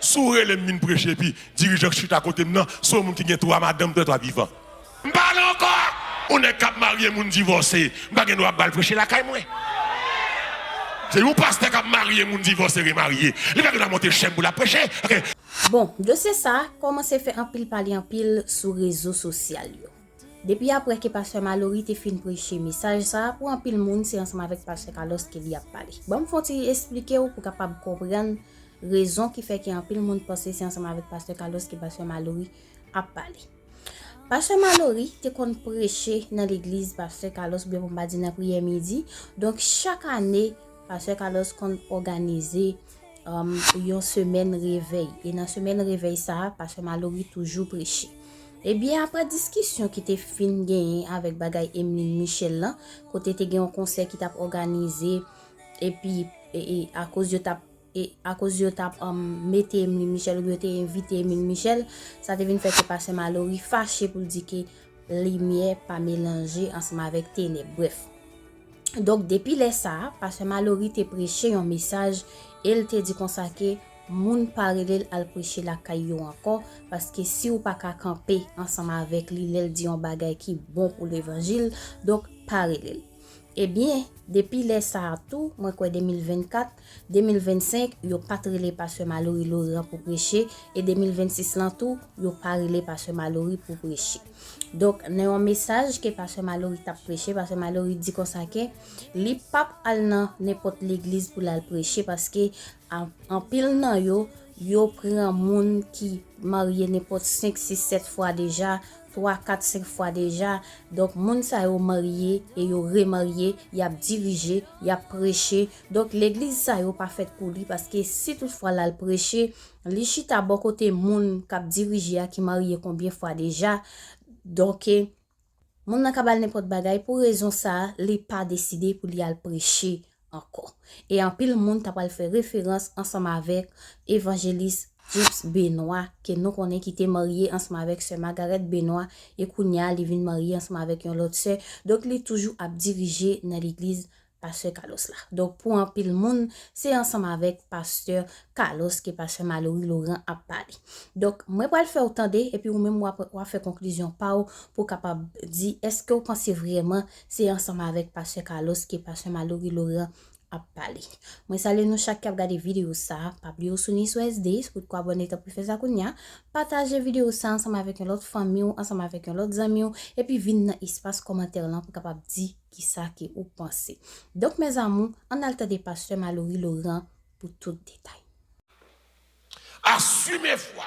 sourire les mines prêcher puis dirigeant chute à côté non, so moun qui gen trois madame de toi vivant. M'parle encore. On est cap marié moun divorcé, m'pa gen droit bal prêcher la caille moi. C'est où pasteur cap marié moun divorcé remarié. Il va monter chaîne pour la prêcher. Okay. Bon, de c'est ça, comment c'est fait en pile parler en pile sur réseaux sociaux. Depuis après que pasteur Mallory te fin prêcher message ça pour un pile monde c'est ensemble avec pasteur Carlos qu'il y a parlé. Bon, faut expliquer pour capable comprendre raison qui fait qu'un pile monde pense c'est ensemble avec pasteur Carlos que pasteur Mallory a parlé. Pasteur Mallory te kon prêcher dans l'église pasteur Carlos bien pour mardi dans prière midi. Donc chaque année pasteur Carlos kon organiser une semaine réveil et dans semaine réveil ça pasteur Mallory toujours prêcher. Et bien après discussion qui était fin gagné avec bagay Emeline Michel là, côté te gen un concert qui t'a organisé et puis à cause de t'a mettez Emeline Michel ou t'ai invité Emeline Michel, ça te vient faire que pasteur Mallory fâché pour dire que lumière pas mélanger ensemble avec ténèbres. Bref. Donc depuis les ça, pasteur Mallory te prêché un message, elle te dit comme ça que moun parallèle al prêcher la caillou encore parce que si ou pas ka camper ensemble avec lui elle dit un bagay qui bon pour l'évangile donc parallèle. Eh bien depuis les ça tout moi quoi 2024 2025 yo pas trélé pasteur Mallory Laurent pour prêcher et 2026 là tout yo parallèle pasteur Mallory pour prêcher. Donc dans un message que pasteur Mallory t'a prêché pasteur Mallory dit comme ça que li pape al nan n'importe l'église pour la prêcher parce que en pile nan yo prend moun qui marié n'importe 5 6 7 fois déjà 3 4 5 fois déjà donc moun sa yo marié et yo remarié y a dirigé y a prêché donc l'église ça yo pas fait pour lui parce que si toutefois là le prêcher li chita bon côté moun k'ap dirigé qui marié combien fois déjà donc moun nan kabal n'importe bagay pour raison ça li pas décidé pour li al prêcher encore et en pile monde t'a pas faire référence ensemble avec évangéliste James Benoit que nous connaît qui était marié ensemble avec sœur Margaret Benoit et Kounia li vinn marié ensemble avec un autre sœur donc il toujours à diriger dans l'église pasteur Carlos là. Donc pour un pile monde, c'est ensemble avec pasteur Carlos que pasteur Mallory Laurent a parlé. Donc moi pour le faire autant et puis ou même moi pour faire conclusion pour capable dire est-ce que vous pensez vraiment c'est ensemble avec pasteur Carlos que pasteur Mallory Laurent a parlé. Moi salue nous chaque qui a regardé vidéo ça, pas oublier soutenir sur SD, pour quoi abonner pour faire ça kounya, partager vidéo ça ensemble avec une autre famille ou ensemble avec un autre ami et puis venir dans espace commentaire là pour capable dire qui ça que vous pensez. Donc mes amours, on a le temps de pasteur Mallory Laurent pour tout détail. Assumez foi.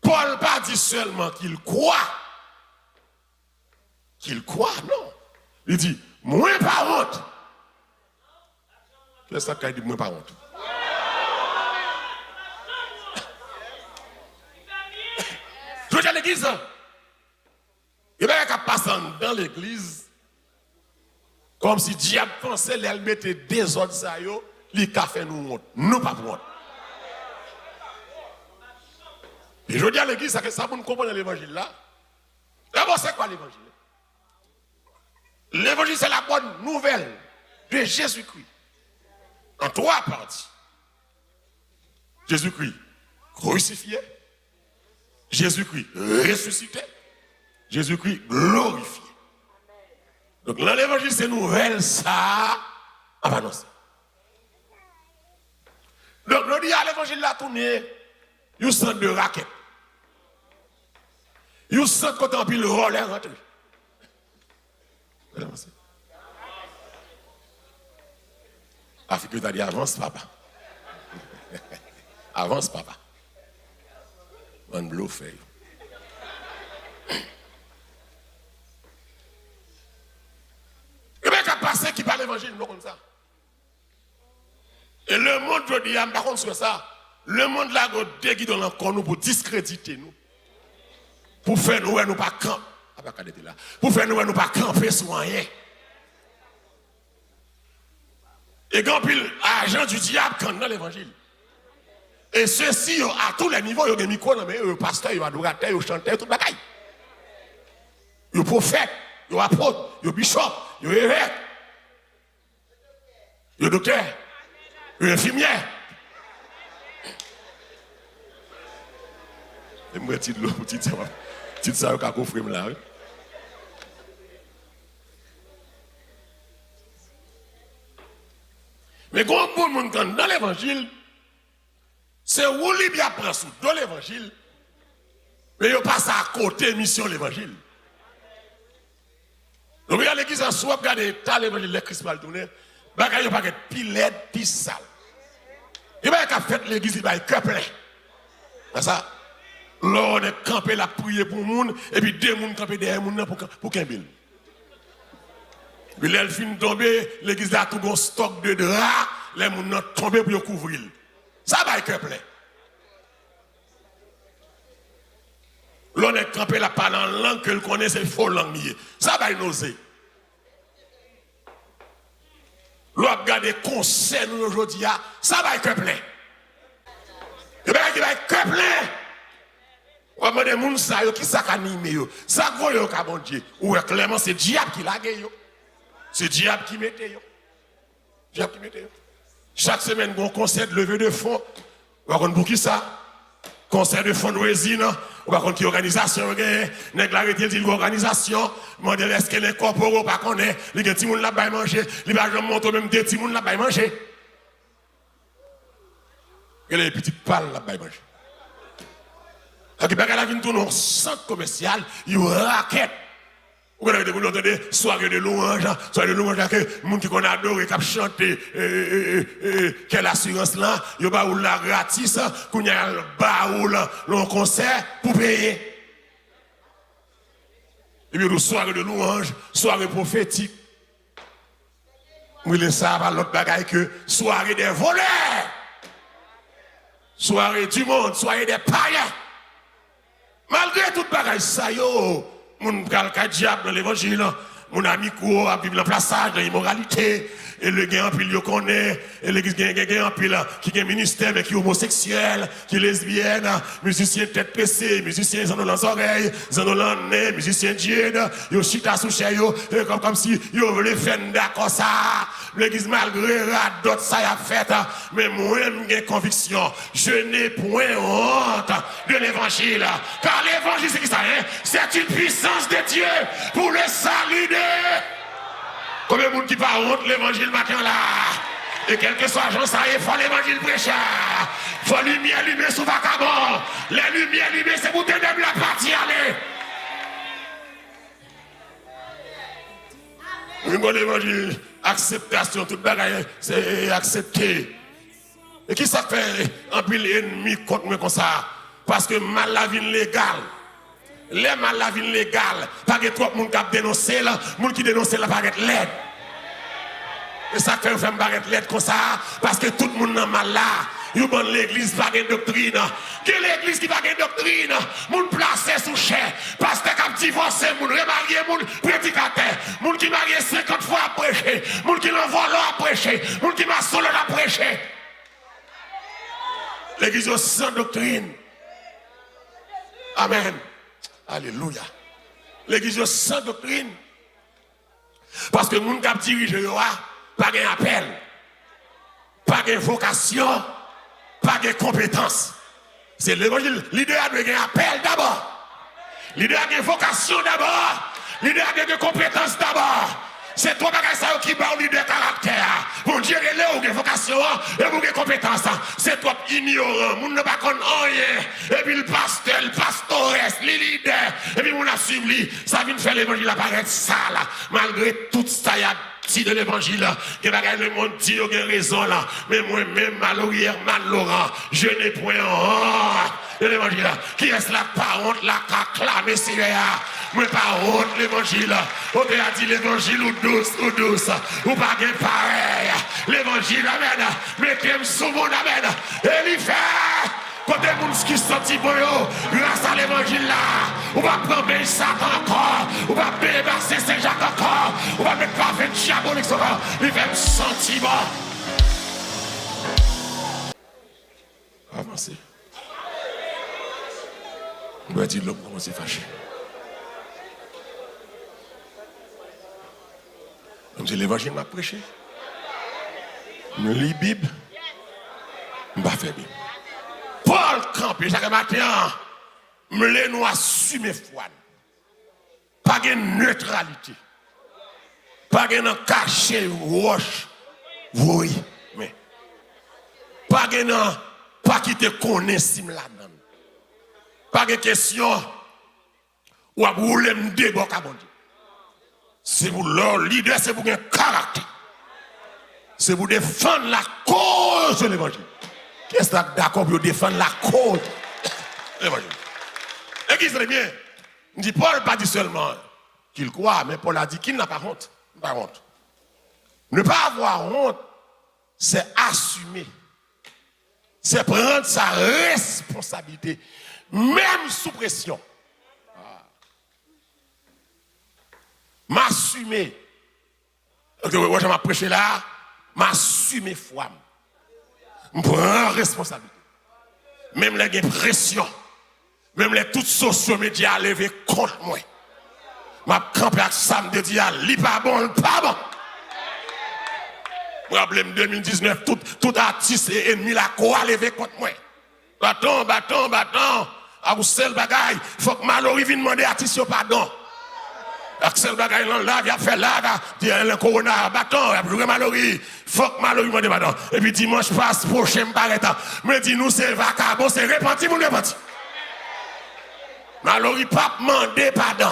Paul pas dit seulement qu'il croit. Qu'il croit, non. Il dit, moins pas honte. Qu'est-ce que ça dit, moins pas honte? Je dis à l'église, il y a qu'à passer dans l'église comme si diable pensait qu'elle mettait des ordres ça yo, li ka fait nous honte. Nous pas honte. Et je dis à l'église ça que ça pour nous comprendre l'évangile là. D'abord c'est quoi l'évangile? L'évangile c'est la bonne nouvelle de Jésus-Christ. En trois parties. Jésus-Christ crucifié, Jésus-Christ ressuscité, Jésus-Christ glorifié. Donc dans l'évangile, c'est nouvelle ça à annoncer. Donc nous disons à l'évangile là tourné, il y a un centre de raquette. Il y a un centre quand on pile le rôle est rentré. Afrique t'a dit avance papa. Avance papa. On bluffe. Et bien qu'à passer qui parle l'évangile, nous comme ça. Et le monde, je dis, par contre sur ça, le monde là, il déguide encore nous pour discréditer nous. Pour faire nous, nous pas camper. Pour faire nous pas camper sur rien. Et quand pile agent du diable quand dans l'évangile. Et ceci à tous les niveaux, il y a des micros, mais le pasteur, il y a adorateur, il y a chanteur, tout le bagaille. Il y a prophète, il y a apôtre, il y a bishop, il y a évêque, il y a docteur, il y a infirmière. Et moi, petite l'eau, petite ça, au cas où là. Mais quand on monde dans l'évangile, c'est où il y a pris dans l'évangile, mais il passe à côté mission l'évangile. Donc, regardez l'église en soi, regardez l'évangile, les Christ mal tourné, il n'y a pas de pilet, pis sale. Il n'y a pas de fait l'église, il y a cœur plein. C'est ça. Là, on est campé la prier pour le monde, et puis deux personnes campé derrière le monde pour qu'un bill. Puis là, elle finit de tomber, l'église a tout un stock de draps, les gens sont tombés pour couvrir. Ça va être plein. L'on est campé là par la langue que le connaît, c'est faux langue. Ça va être nausée. L'on a regardé conseil nous aujourd'hui, ça va être plein. Et bien, il va être plein. On va demander aux gens qui s'animent. Ça va être bon Dieu. Ou clairement, c'est le diable qui l'a gagné. C'est le diable qui mettait. Chaque semaine, on concert de levée de fonds. On va pour qui ça? Concert de fundraising. On va qui organisation. Nèg la rete dit l'organisation. Mandel est-ce qu'elle incorpore pas connaît. Les gens qui là bas manger. Les va monter même des petits là bas manger. Et les petites pales là bas manger. Quand il a vu un centre commercial, il y a une raquette. Vous entendez soirée de louange, soirée de louange, que les gens qui adorent et qui chantent, quelle assurance là, il y a la gratis, qu'il y a le concert pour payer. Et puis, soirée de louange, soirée prophétique. Vous ça par l'autre bagaille que soirée des voleurs, soirée du monde, soirée des païens. Malgré toute bagaille, ça yo, mon calca diable dans l'évangile, mon ami court à vivre le plaçage de l'immoralité, et le gain en pile yo connaît, et l'église gain en pile qui est ministère, mais qui est homosexuel, qui est lesbienne, musicien tête pressée, musicien ils ont dans les oreilles, ils ont dans le nez, musicien dieu, yo chita sous chez yo, comme si yo voulait faire d'accord ça. L'église malgré d'autres ça y a fait, mais moi j'ai conviction, je n'ai point honte de l'évangile, car l'évangile c'est qui ça, hein? C'est une puissance de Dieu pour le salut de... Combien de monde qui pas honte l'évangile matin là? Et quel que soit l'agent, ça y est, il faut l'évangile prêcher. Il faut lumière allumée sous vacabon. La lumière allumée, c'est pour ténèbres la partie aller. Oui, bon évangile, acceptation, toute bagaille, c'est accepté. Et qui ça fait un pile ennemi contre moi comme ça? Parce que mal la vie légale. Les mal la vie légale, pas que trop de monde qui dénoncé là, monde qui dénonce là pas être l'aide. Et ça fait faire barrette l'aide comme ça parce que tout le monde n'a mal là. Vous bonne l'église pas de doctrine. Que l'église qui pas de doctrine, moun placé sous chair, pasteur qui divorcé, moun remarié, moun prédicateur, moun qui marié 50 fois à prêcher, moun qui l'envoie à prêcher, moun qui m'a solo à prêcher. L'église sans doctrine. Amen. Alléluia. L'église sans doctrine. Parce que moun qui dirige pas de appel, pas de vocation, pas de compétence. C'est l'évangile. L'idée a de appel d'abord. L'idée a de vocation d'abord. L'idée a de compétence d'abord. C'est toi qui bat au leader caractère. Pour dire qu'il y a une vocation et une compétence. C'est toi ignorant. Moun ne pas connaître rien. Et puis le pasteur, le pastoresse, les leaders. Et puis moun a suivi. Ça vient faire l'évangile apparaître sale. Malgré tout ça, il y a si de l'évangile, que le monde dit, il y a raison là. Mais moi-même, malheureusement, malheureux, je n'ai point honte de l'évangile. Qui est-ce la pas honte, la clamé, c'est là. Moi, pas honte l'évangile. On a dit l'évangile ou douce, ou pas de pareil. L'évangile, amen. Mettez-moi sous mon amen. Et il fait. Quand les gens qui sont grâce à l'évangile là, on va prendre Satan encore, on va débarrasser Saint-Jacques encore, on va mettre pas fait diabolique encore, il fait un sentiment. Avancez. On doit dire l'homme comment c'est fâché. Comme c'est l'évangile m'a prêché. Je lis la Bible, je ne vais pas faire Bible. Paul campé chaque matin m'le nous assumer foi. Pas de neutralité. Pas de cacher roche. Oui, mais pas de pas qui te connaît sim là-dedans. Pas de question ou à rouler m'débok à bon Dieu. C'est pour leur leader, c'est pour un caractère. C'est pour défendre la cause de l'évangile. Qui est d'accord pour défendre la cause de l'évangile? Et qui serait bien? Dit Paul pas dit seulement qu'il croit, mais Paul a dit qu'il n'a pas honte. Pas honte. Ne pas avoir honte, c'est assumer. C'est prendre sa responsabilité, même sous pression. M'assumer. Moi, je m'ai prêché là, m'assumer foi. Je prends responsabilité. Même les pression, même les toutes sociaux médias levés contre moi. Ma campé avec samedi dit, li pas bon, pas bon. Je me rappelle 2019, tout artiste et ennemi la quoi levé contre moi. Bâton. À vous seul bagaille, faut que Mallory vienne demander à artiste pardon. Axel bagaille là, il a fait là, il a le corona, bâton, il a joué Mallory. Faut que Mallory demande pardon. Et puis dimanche passe, prochain m'paraît. Me dit nous c'est vacabon, c'est repenti, mon repenti. Mallory pas demander pardon.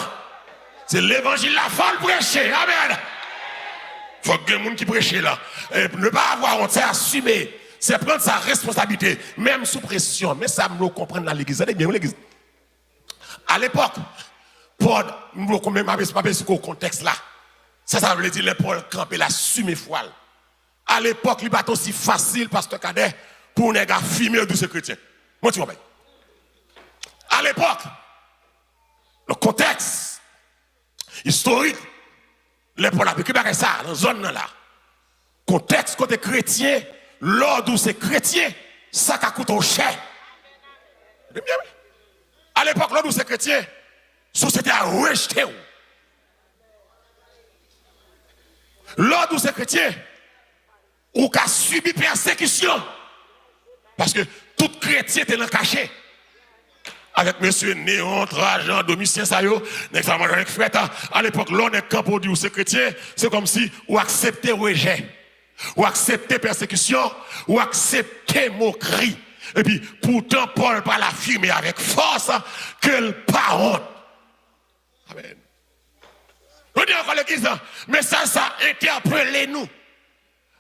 C'est l'évangile la folle prêcher. Amen. Faut que les gens qui prêchent là, ne pas avoir honte, c'est assumer, c'est prendre sa responsabilité, même sous pression. Mais ça, nous comprenons dans l'église. Allez bien, l'église. À l'époque, Paul, nous ne comprenons pas sur le contexte là. Ça veut dire que Paul campait la assumer foi. À l'époque, il n'est pas aussi facile, pasteur Cadet, pour les gars filmer de ces chrétiens. Moi, tu vois bien. À l'époque, le contexte historique, les Paul a vécu ça, dans la zone là. Contexte côté chrétien, l'ordre où c'est chrétien, ça a coûté cher. À l'époque, l'ordre où c'est chrétien, la société a rejeté. L'ordre où c'est chrétien, ou a subi persécution. Parce que tout chrétien était dans le cachet. Avec monsieur Néon, Trajan, Domitien Sayo, avec frère, à l'époque, l'on est camp pour dire c'est chrétien, c'est comme si ou accepter rejet, ou accepter persécution, ou accepter moquerie. Et puis, pourtant, Paul va l'affirmer avec force que le pas honte. Amen. On dit encore l'église, mais ça interpelle nous.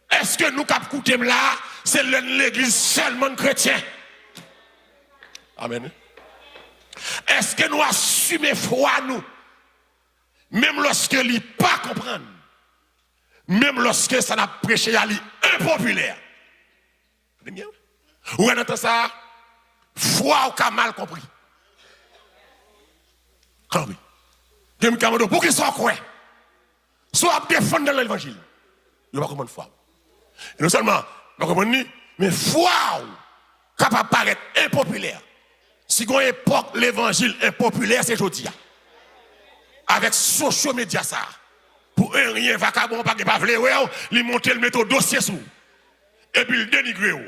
Est-ce que nous, cap écouter là, c'est l'église seulement chrétien? Amen. Est-ce que nous assumons foi nous? Même lorsque nous pas comprendre. Même lorsque ça n'a prêché à lui impopulaire. Ou on entend ça? Foi ou qu'a mal compris. Ah oui. Pour qu'ils soient quoi? Soit défendre l'évangile. Il va comprendre foi. Et non seulement, il va comprendre, mais foi capable de paraître impopulaire. Si on époque l'évangile impopulaire, c'est aujourd'hui. Avec social média ça. Pour rien, vacabon, pas de vle, il monte le mettre au dossier sous. Et puis il dénigre.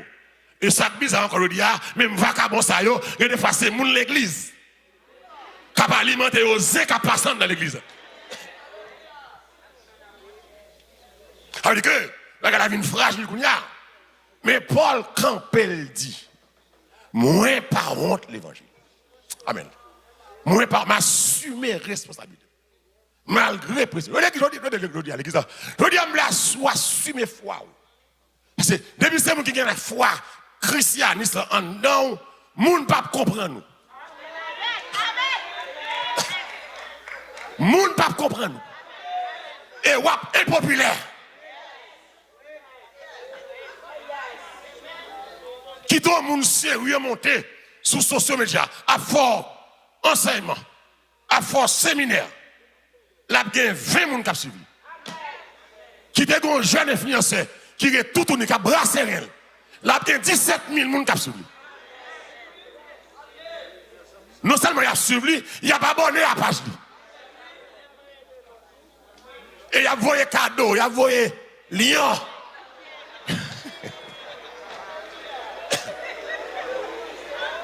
Et ça bizarre encore le dia, même vacabon ça yo, il a fait moun l'église. Cap alimenter aux zé qui passent dans l'église. Ça veut dire que la vie fragile kounya. Mais Paul Campbell dit moins par honte l'évangile. Amen. Moins par m'assumer responsabilité. Malgré pression. Je dis à l'église, je dis à moi assumer foi. Parce que depuis c'est moi qui gagne la foi christianiste en non, moun pas comprendre nous. Moun pas comprendre nous. Et wap impopulaire. Qui doit moun sérieux monter sous social média à fort enseignement, à fort séminaire. Là, il y a 20 moun qui suivi. Qui est un jeune influenceur qui est tout unique à brasser elle. Là, il y a 17 000 moun qui suivi. Non seulement il a suivi, il a pas abonné à la page. Et il a envoyé cadeau, il a envoyé lion.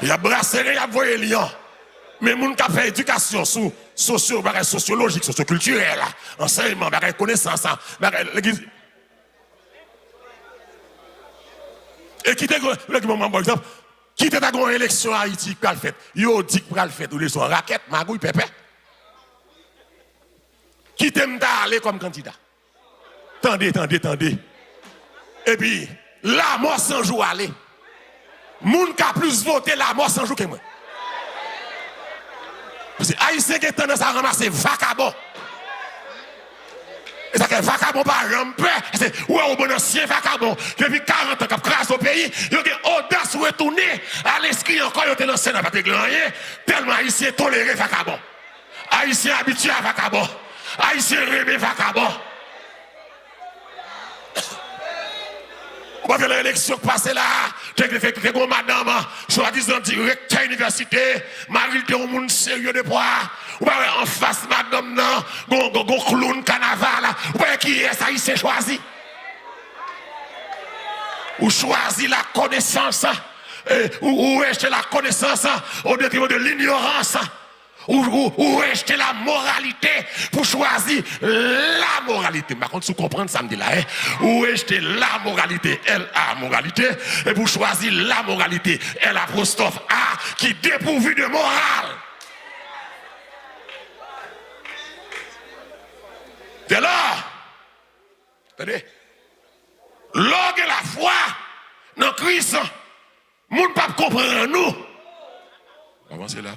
Il a brassé, il a envoyé lion. Mais moun qui fait éducation sous sociologique, socioculturelle, enseignement, connaissance, l'église. Et qui te moment par exemple, qui te une élection à Haïti qui a fait, yo dit qu'il a fait ou les raquettes, magouille pépé. Qui t'aime d'aller comme candidat. Tendez. Et puis, la mort sans jour aller. Moun qui a plus voté la mort sans jour que moi. Parce que Haïtien qui est tendance à ramasser vacabon. Et ça fait vacabon par rampé. C'est ouais, au bon ancien vacabon. Depuis 40 ans, qui a crasé au pays, il y a une audace de retourner à l'esprit encore, il y a une scène à pas rien. Tellement Haïtien toléré vacabon. Haïtien habitué à vacabon. Haïtien rêvé vacabon. On va faire l'élection passée là, j'ai fait que madame, soi-disant directeur université, Marie de un monde sérieux de poids. On va en face madame, non, gon clown carnaval, on va qui est ça, il s'est choisi. Ou choisi la connaissance, ou acheter la connaissance au détriment de l'ignorance. Ou rejeter la moralité pour choisir la moralité. Par contre, si vous comprenez ça, me dit là, ou rejeter la moralité, L-A, moralité, et pour choisir la moralité, L-apostrophe A, qui est dépourvu de morale. Dès lors, attendez, l'orgue et la foi dans Christ, nous ne pouvons pas comprendre nous. Avancez là.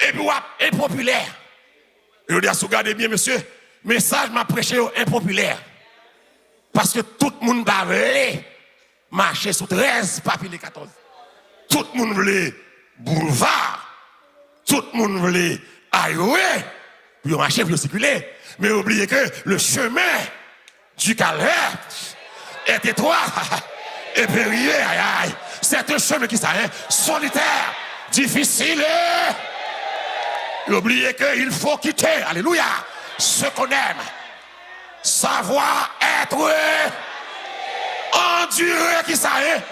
Et puis, impopulaire. Je dis à vous, regardez bien, monsieur, message m'a prêché impopulaire. Parce que tout le monde va marcher sous 13, pas les 14. Tout le monde voulait boulevard. Tout le monde voulait highway. Puis on marchait, puis on circulait. Mais oubliez que le chemin du calvaire est étroit et périlleux. C'est un chemin qui s'arrête solitaire, difficile. N'oubliez qu'il faut quitter, alléluia, ce qu'on aime. Savoir être enduré qui ça est.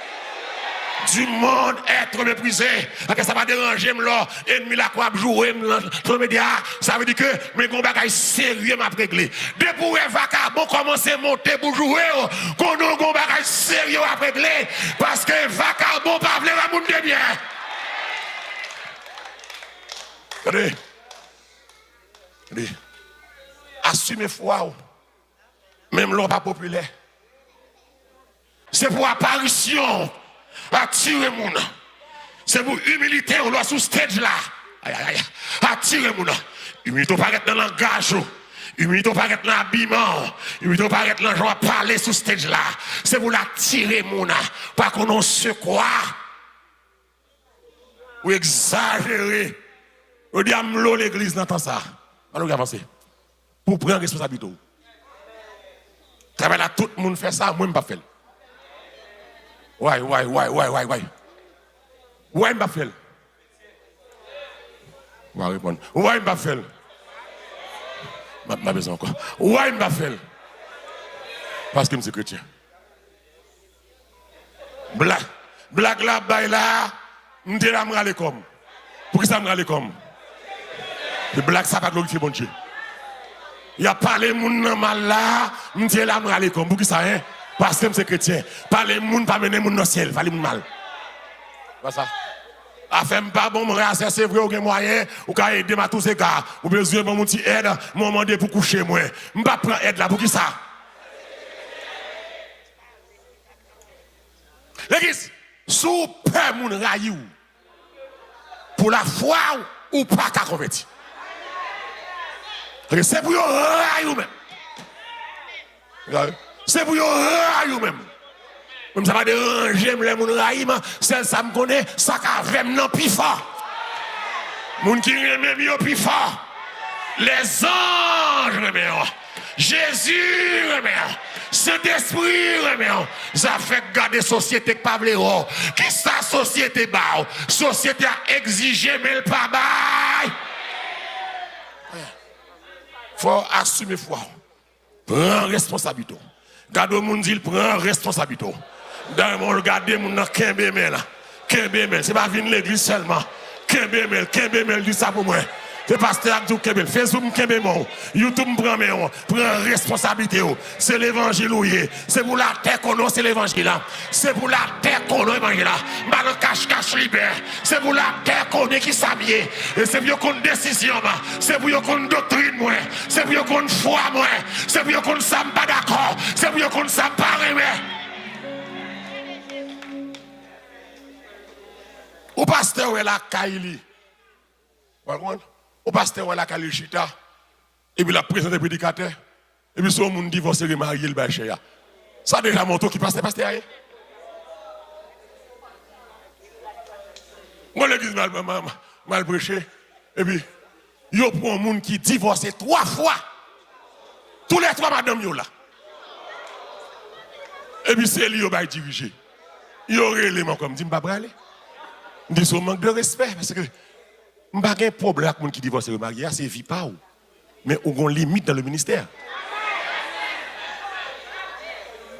Du monde être méprisé. Parce que ça va déranger, ennemi la quoi jouer, ça veut dire que mes combats sérieux m'a réglé. Dès pour un vacabon commencer à monter pour jouer, qu'on a un combat sérieux à régler. Parce que vacabon pas vouloir la monde de bien. Regardez. Assumez foi. Même l'homme pas populaire. C'est pour apparition. Attirer mon. C'est pour humilité. On doit sous stage là. Attirer mon. Humilité pas être dans le langage. Humilité pas être dans l'habillement. Humilité pas être dans le genre parler sous stage là. C'est pour l'attirer mon. Pas qu'on se croit. Ou exagérer. On dit à l'église dans ça. Alors avancer. Pour prendre responsabilité. Travail là, tout le monde fait ça, moi je ne pas faire. Ouais. Ouais, je ne pas faire. On va répondre. Ouais, je ne pas faire. Ma besoin encore. Ouais, je ne pas faire. Parce que je suis chrétien. Blague là, bail là, je suis là, je comme. Pour qui ça me râle comme? Le blague, ça va glorifier bon Dieu. Il y a parlé moun mal là, je suis là, je suis comme. Pour qui ça, hein? Parce que je suis chrétien. Parler moun, pas mener moun dans le ciel, parler moun mal. Voilà ça. Afin pas bon, c'est vrai, ou moyen, ou qu'à aider ma tous ces gars, ou besoin de mon petit aide, mon demandé pour coucher moi. Je ne vais pas prendre aide là, pour qui ça? L'église, sous peur moun raïou, pour la foi ou pas qu'à convertir. C'est pour yon raïou même. C'est pour yon raïou même. Même ça va déranger les moun raïma, celle ça me connaît, ça qu'a fait non plus fort. Moun qui aime bien plus fort. Les anges remet. Jésus remet. Saint-Esprit remet. Ça fait garder société que pas vle. Qui sa société ba? Société a exigé mais le pas bail. Faut assumer foi. Prends responsabilité. Gado moun dit prend responsabilité. Dans mon regarder mon kembe men là. Kembe men, c'est pas venir l'église seulement. Kembe, dis ça pour moi. C'est pasteur Abdou Kembe, Facebook Kembe, YouTube prend responsabilité. C'est l'évangile, c'est pour la terre qu'on a, c'est l'évangile. C'est pour la terre qu'on a, l'évangile. Mal cache libère. C'est pour la terre qu'on est qui s'habille. Et c'est pour qu'on décision, c'est pour qu'on doctrine, moi. C'est pour qu'on foi, moi. C'est pour qu'on ne s'aime pas d'accord. C'est pour qu'on ne s'aime pas aimer. Au pasteur est la Kaili. Au pasteur est la Kaili Chita. Et puis la présidente des prédicateurs. Et puis si on divorce et marié le bachéa. Ça a déjà montré qui passe pasteur. Moi l'église mal prêché. Et puis il y a un monde qui divorce 3 fois. Tous les 3 madame yo là. Et puis c'est lui qui va diriger. Il y aurait l'élément comme dit, je ne vais pas aller. Je dis, c'est un manque de respect. Parce que je n'ai pas de problème avec les gens qui divorcent et remariés. C'est vie pas. Mais on a une limite dans le ministère.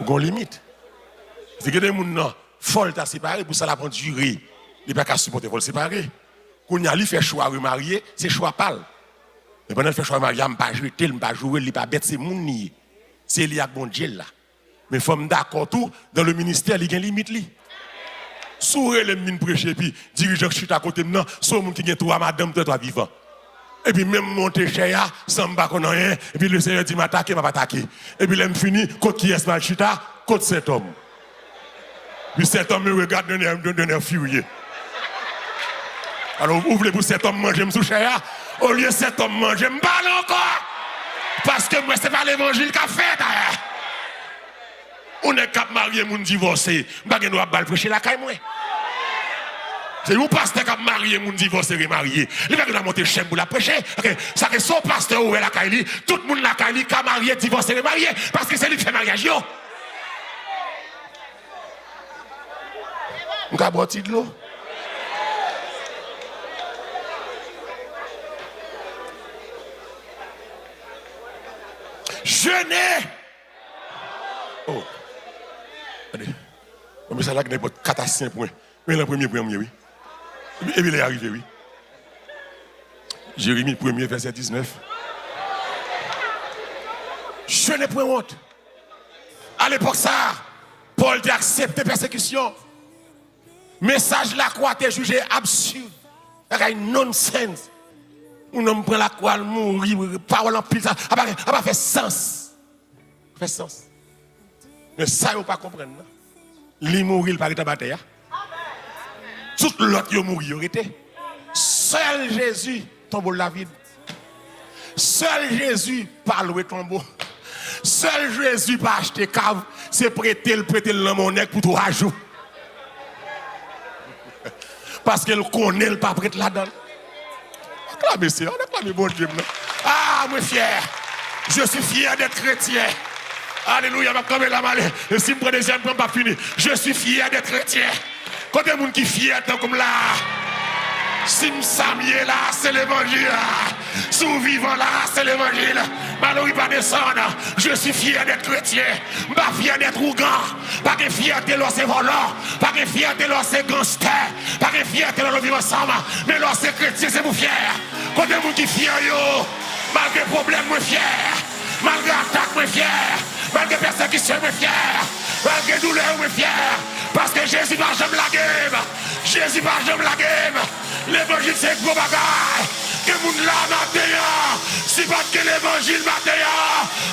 On a une limite. C'est que des gens folles à séparer pour ça la prendre durée. Il n'y a pas qu'à supporter pour le séparer. Quand il y a lui fait choix remarier, c'est choix pâle. Mais pendant qu'il fait choix remarier, je ne vais pas jouer, je ne vais pas jouer, il ne pas bête, c'est mon nier. C'est lié avec bon Dieu là. Mais il faut me d'accord tout, dans le ministère, il y a une limite. Sourez les mines prêcher, puis dirigeant qui est à côté de moi, soit mon qui est toi, madame, toi vivant. Et puis même monter chez ya, sans me battre rien, et puis le Seigneur dit m'attaquer, m'a pas attaquer. Et puis l'aime fini, côté qui est mal chita, côté cet homme. Puis cet homme me regarde d'un air furieux. Alors ouvrez pour cet homme manger sous chez ya, au lieu de cet homme manger, me parle encore. Parce que moi, c'est pas l'évangile qu'a fait d'ailleurs. On est cap marié, moun divorcé. M'bagé nous bal prêcher la caille moi. C'est où pasteur cap marié, moun divorcé remarié. Il va nous monter chaîne pour la prêcher. Ça que son pasteur ou la caille, tout le monde la caille cap marié, divorcé remarié parce que c'est lui qui fait mariage yo. On a botti de l'eau. Jeûner. Oh. Mais ça là n'est pas 4 à 5 points. Mais le premier point, oui. Et puis il est arrivé, oui. Jérémie 1er, verset 19. Je n'ai point honte. À l'époque, ça, Paul a accepté persécution. Message la croix était jugé absurde. C'est nonsense. On homme prend la croix, mourir, parole en pile, ça n'a pas fait sens. Fait sens. Mais ça, il ne faut pas comprendre. Li mourir par ta bataille. Tout l'autre yo mourir était. Seul Jésus tombe la vie. Seul Jésus parle tombeau. Seul Jésus pas acheter cave, c'est prêter le monnaie pour 3 jours. Parce qu'elle connaît le pas prêtre là-dedans. Acclamez c'est, on acclame bon Dieu. Ah, moi fier. Je suis fier d'être chrétien. Alléluia, ma comme la malée. Et si je prends deuxième point, pas fini. Je suis fier d'être chrétien. Quand il y a des gens qui sont fiers, comme là. Si je suis là, c'est l'évangile. Si je vivant là, c'est l'évangile. Malheureusement, pas descendre. Je suis fier d'être chrétien. Je ne suis pas fier d'être ougan. Pas que fierté là, c'est volant. Pas que fierté là, c'est gangster. Pas que fierté là, on vit ensemble. Mais là, c'est chrétien, c'est pour fier. Quand il y a des gens qui sont fiers, malgré problème, je suis fier. Malgré attaque, je suis fier. Malgré persécution, je suis fier. Malgré douleur, je suis fier. Parce que Jésus va jamais la game. Jésus va jamais la game. L'évangile, c'est gros bagaille. Que moun la matin, si pas que l'évangile matin,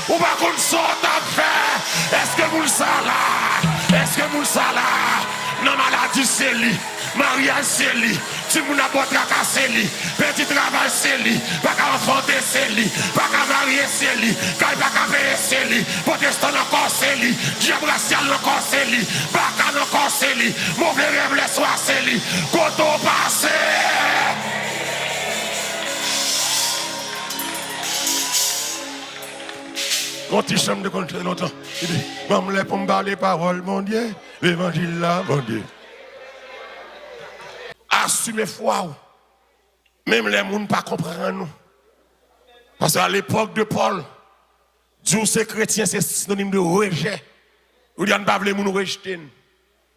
ou pas qu'on sorte à faire. Est-ce que vous le savez là? Est-ce que vous le savez là? Non, maladie, c'est lui. Mariage, c'est lui. Si vous n'avez pas tracassé lui, petit travail c'est lui, pas qu'à enfanter c'est lui, pas qu'à marier c'est lui, quand il pas qu'à payer c'est lui, protestant encore c'est lui, diable racial encore c'est lui, pas qu'à encore c'est lui, mauvais rêve les soirs c'est lui, coteau passé. Quand tu chantes de contre longtemps, il dit, maman pour me parler paroles, mon Dieu, l'évangile là, mon Dieu. Assumez foi. Même les gens ne pas comprendre nous. Parce qu'à l'époque de Paul, Dieu c'est chrétien, c'est synonyme de rejet. Nous n'avons pas besoin de nous rejeter.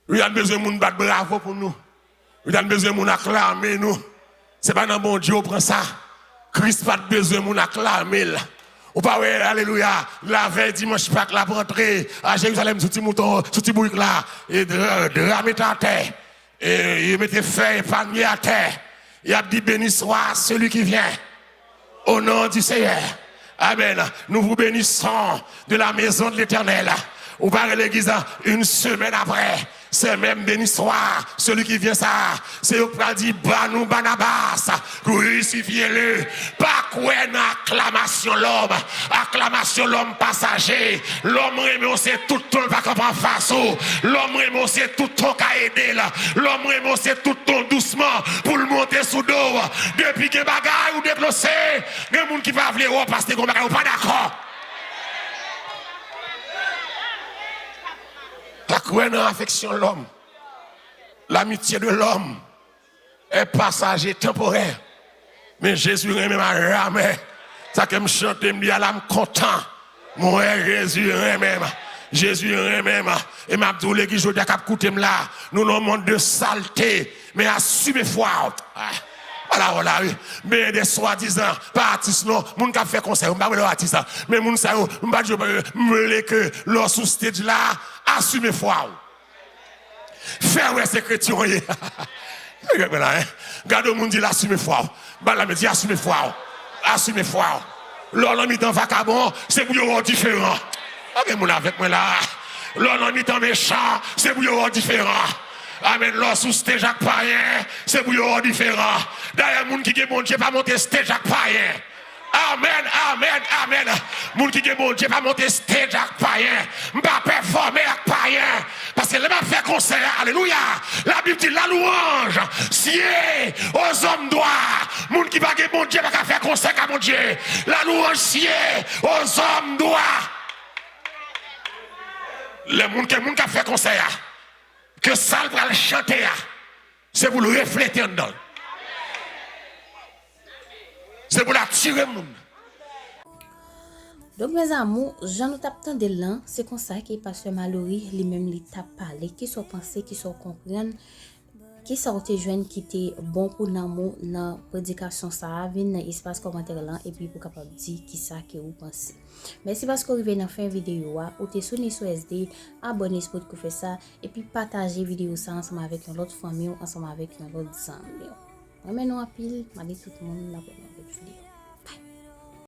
Nous avons besoin de nous battre bravo pour nous. Nous avons besoin de nous acclamer nous. C'est pas dans bon Dieu, on prend ça. Christ pas besoin de acclamer. Ou pas, ouais, alléluia, la veille dimanche Pâques, la rentrée à Jérusalem, sous petit mouton, sous petit bouc là, et de ramettre à terre, et il mettait feuilles et palmiers à terre. Il a dit béni soit celui qui vient, au nom du Seigneur. Amen. Nous vous bénissons de la maison de l'Éternel. Ou par l'église, une semaine après, c'est même béni soit celui qui vient ça. C'est eux qui dit Banou Banabas, crucifiez-le. Pas quoi acclamation l'homme, acclamation l'homme passager. L'homme remet c'est tout ton pas en face. L'homme remet c'est tout ton qu'à aider là. L'homme remet c'est tout ton doucement pour le monter sous dos. Depuis que bagaille ou déclenché, il y a des gens qui va vouloir parce que bagaille ou pas d'accord. La croix dans l'affection de l'homme, l'amitié de l'homme est passager temporaire. Mais Jésus même à jamais. Ça que me chante, me dit, à l'âme content. Moi, Jésus même. Jésus même. Et m'a dit, l'église, je dis, qu'à écouter là. Nous, dans le monde de saleté. Mais assumez foi. Voilà, mais des soi-disant, pas artistes, non, moun qui a fait concert, pas le artiste, mais moun ça, m'pas que leur sous stage là, assumez foi. Faire ouais c'est chrétien. Garde moun dit assumez foi. Bah là me dit assumez foi. Assumez foi. L'on mis dans vagabond, c'est pour yon différent. OK moun avec moi là. L'on mis dans méchant, c'est pour yon différent. Amen. L'on sous stage à païen, c'est pour yon différent. D'ailleurs, moun qui est bon Dieu pas monter stage à païen. Amen, amen, amen. Moun qui est bon Dieu pas monter stage à païen. M'pas performer à païen. Parce que le m'a fait concert, alléluia. La Bible dit la louange, sied aux hommes droits. Moun qui pas bon Dieu pas faire concert à mon Dieu. La louange sied aux hommes droits. Le moun qui a fait concert, que ça va le chanter, c'est pour le refléter dedans. C'est pour l'attirer le monde. Donc mes amours, j'en ai tapé de l'an, c'est comme ça que pasteur Mallory lui-même lui t'a parlé, qui sont pensés, qui sont comprendre, qui sont jeunes qui étaient bon pour l'amour dans prédication ça, vient dans espace commentaire là et puis pour capable dire qui ça que vous pensez. Merci parce que vous venez dans fin vidéo ou t'es sur SD, abonnez pour que fait ça et puis partagez vidéo ça ensemble avec une autre famille ou ensemble avec une autre ami. Moi maintenant à pile, m'a dit tout le monde la bonne vidéo.